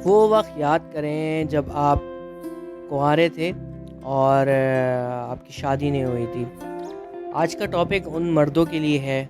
وہ وقت یاد کریں جب آپ کنوارے تھے اور آپ کی شادی نہیں ہوئی تھی۔ آج کا ٹاپک ان مردوں کے لیے ہے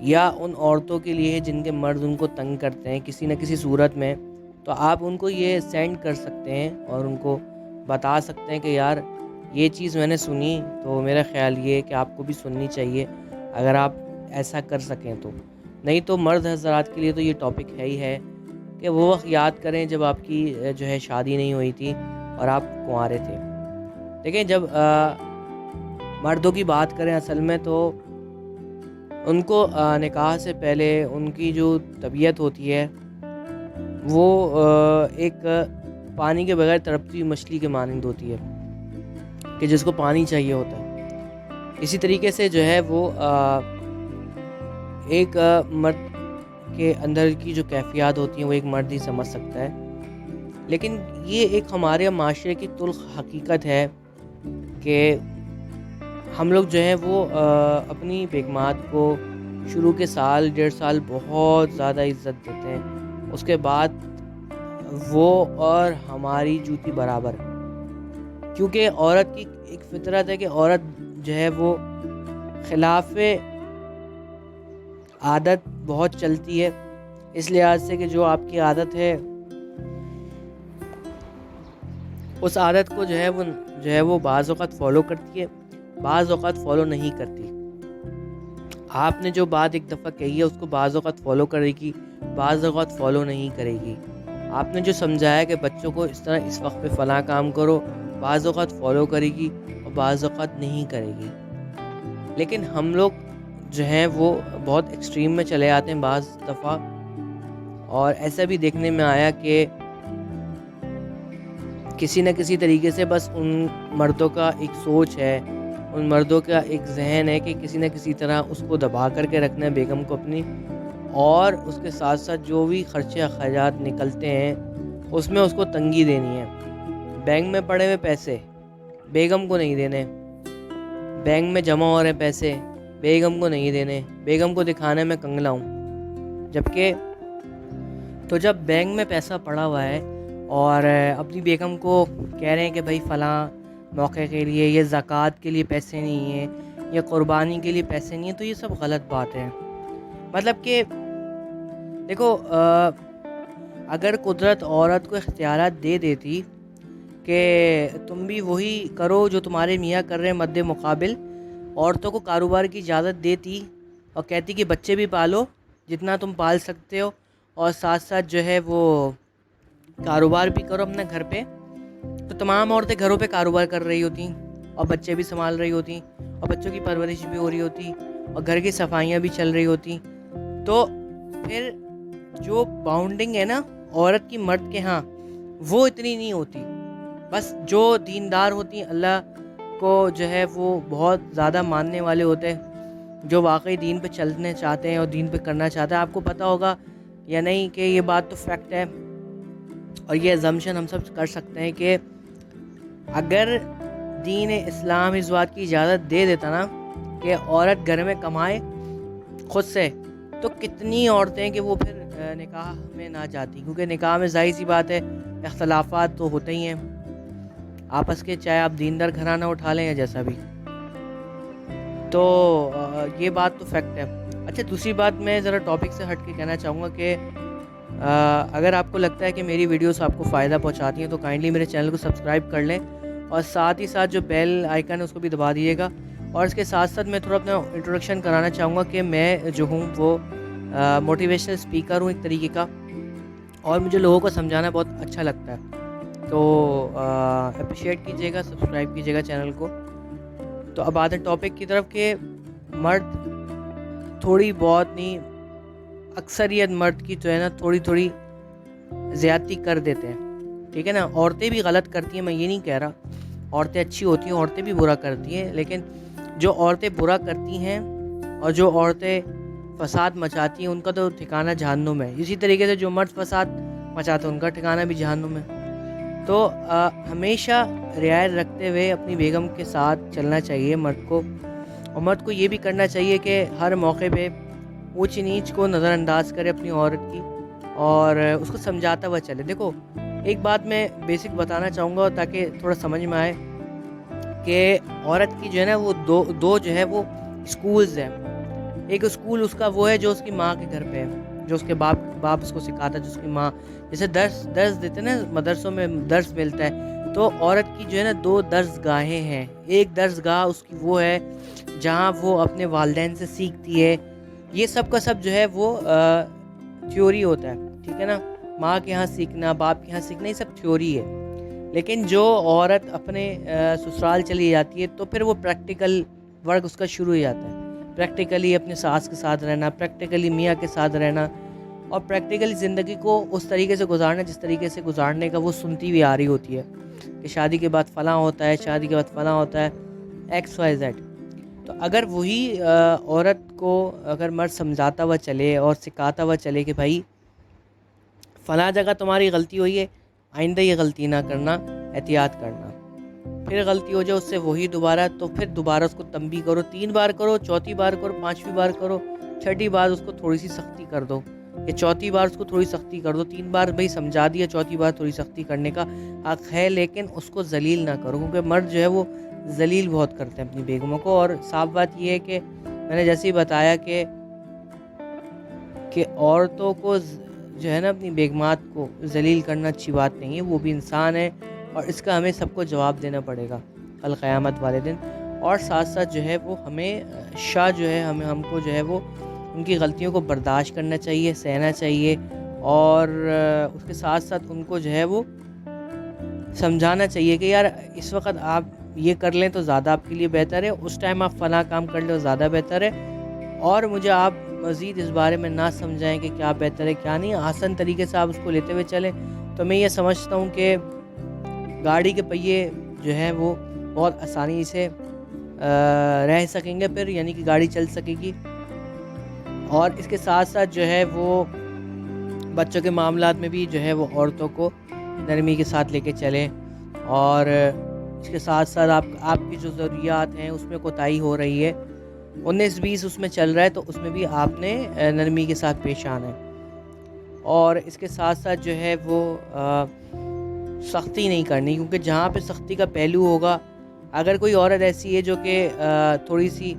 یا ان عورتوں کے لیے ہے جن کے مرد ان کو تنگ کرتے ہیں کسی نہ کسی صورت میں، تو آپ ان کو یہ سینڈ کر سکتے ہیں اور ان کو بتا سکتے ہیں کہ یار یہ چیز میں نے سنی، تو میرا خیال یہ ہے کہ آپ کو بھی سننی چاہیے اگر آپ ایسا کر سکیں تو۔ نہیں تو مرد حضرات کے لیے تو یہ ٹاپک ہے ہی ہے کہ وہ وقت یاد کریں جب آپ کی جو ہے شادی نہیں ہوئی تھی اور آپ کنوارے تھے۔ دیکھیں، جب مردوں کی بات کریں اصل میں تو ان کو نکاح سے پہلے ان کی جو طبیعت ہوتی ہے وہ ایک پانی کے بغیر تڑپتی ہوئی مچھلی کے مانند ہوتی ہے کہ جس کو پانی چاہیے ہوتا ہے۔ اسی طریقے سے جو ہے وہ ایک مرد کے اندر کی جو کیفیات ہوتی ہیں وہ ایک مرد ہی سمجھ سکتا ہے، لیکن یہ ایک ہمارے معاشرے کی تلخ حقیقت ہے کہ ہم لوگ جو ہے وہ اپنی بیگمات کو شروع کے سال 1.5 سال بہت زیادہ عزت دیتے ہیں، اس کے بعد وہ اور ہماری جوتی برابر، کیونکہ عورت کی ایک فطرت ہے کہ عورت جو ہے وہ خلاف عادت بہت چلتی ہے، اس لحاظ سے کہ جو آپ کی عادت ہے اس عادت کو جو ہے وہ بعض اوقات فالو کرتی ہے، بعض اوقات فالو نہیں کرتی۔ آپ نے جو بات ایک دفعہ کہی ہے اس کو بعض اوقات فالو کرے گی، بعض اوقات فالو نہیں کرے گی۔ آپ نے جو سمجھایا کہ بچوں کو اس طرح اس وقت پہ فلاں کام کرو، بعض اوقات فالو کرے گی اور بعض اوقات نہیں کرے گی۔ لیکن ہم لوگ جو ہیں وہ بہت ایکسٹریم میں چلے آتے ہیں بعض دفعہ، اور ایسا بھی دیکھنے میں آیا کہ کسی نہ کسی طریقے سے بس ان مردوں کا ایک سوچ ہے، ان مردوں کا ایک ذہن ہے کہ کسی نہ کسی طرح اس کو دبا کر کے رکھنا ہے بیگم کو اپنی، اور اس کے ساتھ ساتھ جو بھی خرچے اخراجات نکلتے ہیں اس میں اس کو تنگی دینی ہے۔ بینک میں پڑے ہوئے پیسے بیگم کو نہیں دینے، بینک میں جمع ہو رہے پیسے بیگم کو نہیں دینے، بیگم کو دکھانے میں کنگلا ہوں، جبکہ تو جب بینک میں پیسہ پڑا ہوا ہے اور اپنی بیگم کو کہہ رہے ہیں کہ بھائی فلاں موقع کے لیے یہ زکوٰۃ کے لیے پیسے نہیں ہیں، یہ قربانی کے لیے پیسے نہیں ہیں، تو یہ سب غلط بات ہے۔ مطلب کہ دیکھو، اگر قدرت عورت کو اختیارات دے دیتی کہ تم بھی وہی کرو جو تمہارے میاں کر رہے ہیں، مد مقابل عورتوں کو کاروبار کی اجازت دیتی اور کہتی کہ بچے بھی پالو جتنا تم پال سکتے ہو، اور ساتھ ساتھ جو ہے وہ کاروبار بھی کرو اپنے گھر پہ، تو تمام عورتیں گھروں پہ کاروبار کر رہی ہوتی اور بچے بھی سنبھال رہی ہوتی اور بچوں کی پرورش بھی ہو رہی ہوتی اور گھر کی صفائیاں بھی چل رہی ہوتی، تو پھر جو باؤنڈنگ ہے نا عورت کی مرد کے ہاں وہ اتنی نہیں ہوتی۔ بس جو دیندار ہوتی ہیں، اللہ کو جو ہے وہ بہت زیادہ ماننے والے ہوتے ہیں، جو واقعی دین پہ چلنے چاہتے ہیں اور دین پہ کرنا چاہتے ہیں۔ آپ کو پتہ ہوگا یا نہیں کہ یہ بات تو فیکٹ ہے، اور یہ ایزمپشن ہم سب کر سکتے ہیں کہ اگر دین اسلام اس بات کی اجازت دے دیتا نا کہ عورت گھر میں کمائے خود سے، تو کتنی عورتیں ہیں کہ وہ پھر نکاح میں نہ جاتی، کیونکہ نکاح میں ظاہر سی بات ہے اختلافات تو ہوتے ہی ہیں آپس کے، چاہے آپ دیندار گھرانہ اٹھا لیں یا جیسا بھی، تو یہ بات تو فیکٹ ہے۔ اچھا، دوسری بات میں ذرا ٹاپک سے ہٹ کے کہنا چاہوں گا کہ اگر آپ کو لگتا ہے کہ میری ویڈیوز آپ کو فائدہ پہنچاتی ہیں تو کائنڈلی میرے چینل کو سبسکرائب کر لیں، اور ساتھ ہی ساتھ جو بیل آئیکن ہے اس کو بھی دبا دیجیے گا۔ اور اس کے ساتھ ساتھ میں تھوڑا اپنا انٹروڈکشن کرانا چاہوں گا کہ میں جو ہوں وہ موٹیویشنل اسپیکر ہوں ایک طریقے کا، اور مجھے لوگوں کو سمجھانا بہت اچھا لگتا ہے، تو اپریشیٹ کیجیے گا، سبسکرائب کیجیے گا چینل کو۔ تو اب آتے ہیں ٹاپک کی طرف کہ مرد تھوڑی بہت نہیں، اکثریت مرد کی جو ہے نا تھوڑی زیادتی کر دیتے ہیں، ٹھیک ہے نا۔ عورتیں بھی غلط کرتی ہیں، میں یہ نہیں کہہ رہا، عورتیں اچھی ہوتی ہیں، عورتیں بھی برا کرتی ہیں، لیکن جو عورتیں برا کرتی ہیں اور جو عورتیں فساد مچاتی ہیں ان کا تو ٹھکانہ جہنم ہے، اسی طریقے سے جو مرد فساد مچاتے ہیں ان کا ٹھکانہ بھی جہنم ہے۔ تو ہمیشہ رعایت رکھتے ہوئے اپنی بیگم کے ساتھ چلنا چاہیے مرد کو، اور مرد کو یہ بھی کرنا چاہیے کہ ہر موقع پہ اونچ نیچ کو نظر انداز کرے اپنی عورت کی، اور اس کو سمجھاتا ہوا چلے. دیکھو ایک بات میں بیسک بتانا چاہوں گا تاکہ تھوڑا سمجھ میں آئے کہ عورت کی جو ہے نا وہ دو جو ہے وہ اسکولز ہیں. ایک اسکول اس کا وہ ہے جو اس کی ماں کے گھر پہ ہے, جو اس کے باپ اس کو سکھاتا ہے, جو اس کی ماں جیسے درس دیتے نا مدرسوں میں درس ملتا ہے, تو عورت کی جو ہے نا 2 درس گاہیں ہیں. ایک درس گاہ اس کی وہ ہے جہاں وہ اپنے والدین سے سیکھتی ہے. یہ سب کا سب جو ہے وہ تھیوری ہوتا ہے, ٹھیک ہے نا, ماں کے یہاں سیکھنا, باپ کے یہاں سیکھنا, یہ سب تھیوری ہے. لیکن جو عورت اپنے سسرال چلی جاتی ہے تو پھر وہ پریکٹیکل ورک اس کا شروع ہو جاتا ہے. پریکٹیکلی اپنے ساس کے ساتھ رہنا, پریکٹیکلی میاں کے ساتھ رہنا, اور پریکٹیکلی زندگی کو اس طریقے سے گزارنا جس طریقے سے گزارنے کا وہ سنتی ہوئی آ رہی ہوتی ہے کہ شادی کے بعد فلاں ہوتا ہے, شادی کے بعد فلاں ہوتا ہے, ایکس وائی زیڈ. تو اگر وہی عورت کو اگر مرد سمجھاتا ہوا چلے اور سکھاتا ہوا چلے کہ بھائی فلاں جگہ تمہاری غلطی ہوئی ہے, آئندہ یہ غلطی نہ کرنا, احتیاط کرنا, پھر غلطی ہو جائے اس سے وہی دوبارہ, تو پھر دوبارہ اس کو تنبیہ کرو, 3 بار کرو, 4تھی بار کرو, 5ویں بار کرو, 6ٹھی بار اس کو تھوڑی سی سختی کر دو, یا 4تھی بار اس کو تھوڑی سختی کر دو. 3 بار بھائی سمجھا دیا, 4تھی بار تھوڑی سختی کرنے کا حق ہے, لیکن اس کو ذلیل نہ کرو, کیونکہ مرد جو ہے وہ ذلیل بہت کرتے ہیں اپنی بیگموں کو. اور صاف بات یہ ہے کہ میں نے جیسے ہی بتایا کہ عورتوں کو جو ہے نا اپنی بیگمات کو ذلیل کرنا اچھی بات نہیں ہے. وہ بھی انسان ہے اور اس کا ہمیں سب کو جواب دینا پڑے گا کل قیامت والے دن. اور ساتھ ساتھ جو ہے وہ ہمیشہ جو ہے ہم کو جو ہے وہ ان کی غلطیوں کو برداشت کرنا چاہیے, سہنا چاہیے, اور اس کے ساتھ ساتھ ان کو جو ہے وہ سمجھانا چاہیے کہ یار اس وقت آپ یہ کر لیں تو زیادہ آپ کے لیے بہتر ہے, اس ٹائم آپ فلاں کام کر لیں تو زیادہ بہتر ہے, اور مجھے آپ مزید اس بارے میں نہ سمجھائیں کہ کیا بہتر ہے کیا نہیں. آسان طریقے سے آپ اس کو لیتے ہوئے چلیں تو میں یہ سمجھتا ہوں کہ گاڑی کے پہیے جو ہیں وہ بہت آسانی سے رہ سکیں گے پھر, یعنی کہ گاڑی چل سکے گی. اور اس کے ساتھ ساتھ جو ہے وہ بچوں کے معاملات میں بھی جو ہے وہ عورتوں کو نرمی کے ساتھ لے کے چلیں, اور اس کے ساتھ ساتھ آپ کی جو ضروریات ہیں اس میں کوتاہی ہو رہی ہے, 19-20 اس میں چل رہا ہے, تو اس میں بھی آپ نے نرمی کے ساتھ پیش آنا ہے. اور اس کے ساتھ ساتھ جو ہے وہ سختی نہیں کرنی, کیونکہ جہاں پہ سختی کا پہلو ہوگا, اگر کوئی عورت ایسی ہے جو کہ تھوڑی سی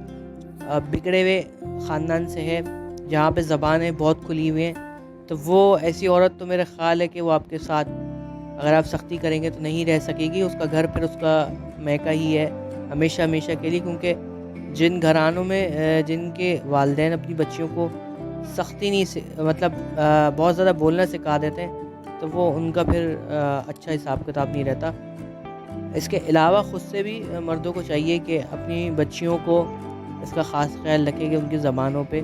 بگڑے ہوئے خاندان سے ہے, جہاں پہ زبانیں بہت کھلی ہوئی ہیں, تو وہ ایسی عورت تو میرا خیال ہے کہ وہ آپ کے ساتھ اگر آپ سختی کریں گے تو نہیں رہ سکے گی. اس کا گھر پھر اس کا میکا ہی ہے ہمیشہ کے لیے, کیونکہ جن گھرانوں میں جن کے والدین اپنی بچیوں کو سختی نہیں مطلب بہت زیادہ بولنا سکھا دیتے ہیں, تو وہ ان کا پھر اچھا حساب کتاب نہیں رہتا. اس کے علاوہ خود سے بھی مردوں کو چاہیے کہ اپنی بچیوں کو اس کا خاص خیال رکھے کہ ان کی زبانوں پہ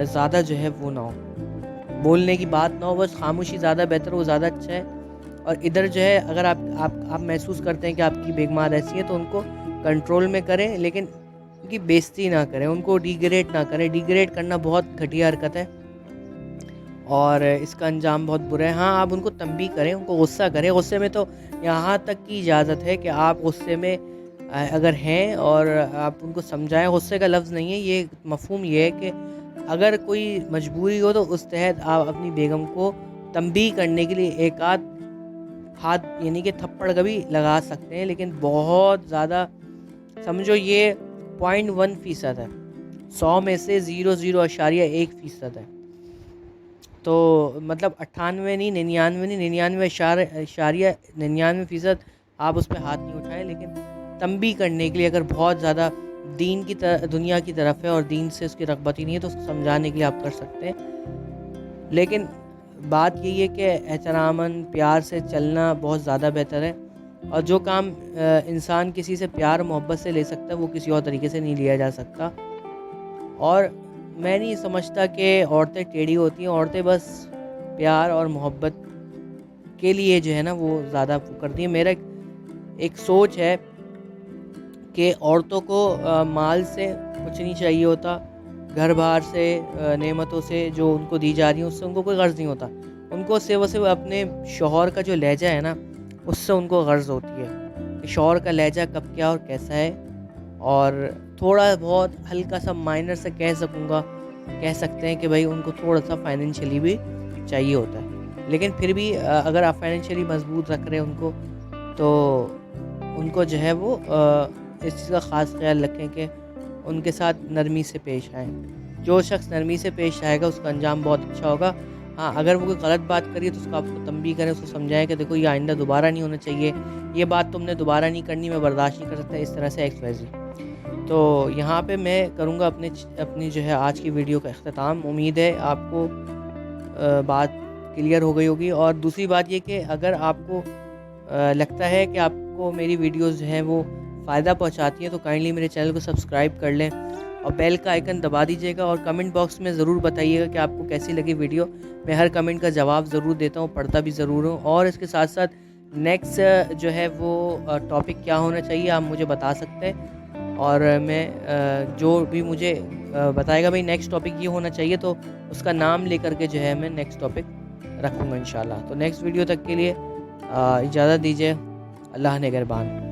زیادہ جو ہے وہ نہ ہو, بولنے کی بات نہ ہو, بس خاموشی زیادہ بہتر, وہ زیادہ اچھا ہے. اور ادھر جو ہے اگر آپ محسوس کرتے ہیں کہ آپ کی بیگمات ایسی ہیں تو ان کو کنٹرول میں کریں, لیکن ان کی بےزتی نہ کریں, ان کو ڈیگریڈ نہ کریں. ڈیگریڈ کرنا بہت گھٹیا حرکت ہے اور اس کا انجام بہت برا ہے. ہاں آپ ان کو تنبیہ کریں, ان کو غصہ کریں, غصے میں تو یہاں تک کی اجازت ہے کہ آپ غصے میں اگر ہیں اور آپ ان کو سمجھائیں, غصے کا لفظ نہیں ہے یہ, مفہوم یہ ہے کہ اگر کوئی مجبوری ہو تو اس تحت آپ اپنی بیگم کو تنبیہ کرنے کے لیے ایک آدھ ہاتھ یعنی کہ تھپڑ کا بھی لگا سکتے ہیں, لیکن بہت زیادہ سمجھو یہ 0.1% ہے, 100 میں سے 0.1% ہے. تو مطلب 98 نہیں 99.99% آپ اس پہ ہاتھ نہیں اٹھائیں, لیکن تنبیہ کرنے کے لیے اگر بہت زیادہ دین کی دنیا کی طرف ہے اور دین سے اس کی رغبت ہی نہیں ہے تو اس کو سمجھانے کے لیے آپ کر سکتے ہیں. لیکن بات یہی ہے کہ احتراماً پیار سے چلنا بہت زیادہ بہتر ہے, اور جو کام انسان کسی سے پیار محبت سے لے سکتا ہے وہ کسی اور طریقے سے نہیں لیا جا سکتا. اور میں نہیں سمجھتا کہ عورتیں ٹیڑھی ہوتی ہیں, عورتیں بس پیار اور محبت کے لیے جو ہے نا وہ زیادہ کرتی ہیں. میرا ایک سوچ ہے کہ عورتوں کو مال سے کچھ نہیں چاہیے ہوتا, گھر بار سے نعمتوں سے جو ان کو دی جا رہی ہیں اس سے ان کو کوئی غرض نہیں ہوتا. ان کو صرف اپنے شوہر کا جو لہجہ ہے نا اس سے ان کو غرض ہوتی ہے کہ شوہر کا لہجہ کب کیا اور کیسا ہے, اور تھوڑا بہت ہلکا سا مائنر سے کہہ سکتے ہیں کہ بھائی ان کو تھوڑا سا فائنینشلی بھی چاہیے ہوتا ہے. لیکن پھر بھی اگر آپ فائنینشلی مضبوط رکھ رہے ہیں ان کو، تو ان کو جو ہے وہ اس چیز کا خاص خیال رکھیں کہ ان کے ساتھ نرمی سے پیش آئیں. جو شخص نرمی سے پیش آئے گا اس کا انجام بہت اچھا ہوگا. ہاں، اگر وہ کوئی غلط بات کریے تو اس کو آپ کو تنبیہ کریں، اس کو سمجھائیں کہ دیکھو یہ آئندہ دوبارہ نہیں ہونا چاہیے، یہ بات تم نے دوبارہ نہیں کرنی، میں برداشت نہیں کر سکتا اس طرح سے ایکس وائی زی. تو یہاں پہ میں کروں گا اپنی جو ہے آج کی ویڈیو کا اختتام. امید ہے آپ کو بات کلیئر ہو گئی ہوگی. اور دوسری بات یہ کہ اگر آپ کو لگتا ہے کہ آپ کو میری ویڈیوز جو ہیں وہ فائدہ پہنچاتی ہیں تو کائنڈلی میرے چینل کو سبسکرائب کر لیں اور بیل کا آئیکن دبا دیجیے گا. اور کمنٹ باکس میں ضرور بتائیے گا کہ آپ کو کیسی لگی ویڈیو. میں ہر کمنٹ کا جواب ضرور دیتا ہوں، پڑھتا بھی ضرور ہوں. اور اس کے ساتھ ساتھ نیکسٹ جو ہے وہ ٹاپک کیا ہونا چاہیے آپ مجھے بتا سکتے ہیں، اور میں جو بھی مجھے بتائے گا بھائی نیکسٹ ٹاپک یہ ہونا چاہیے تو اس کا نام لے کر کے جو ہے میں نیکسٹ ٹاپک رکھوں گا انشاءاللہ. تو نیکسٹ ویڈیو تک کے لیے اجازت دیجیے. اللہ نگہبان.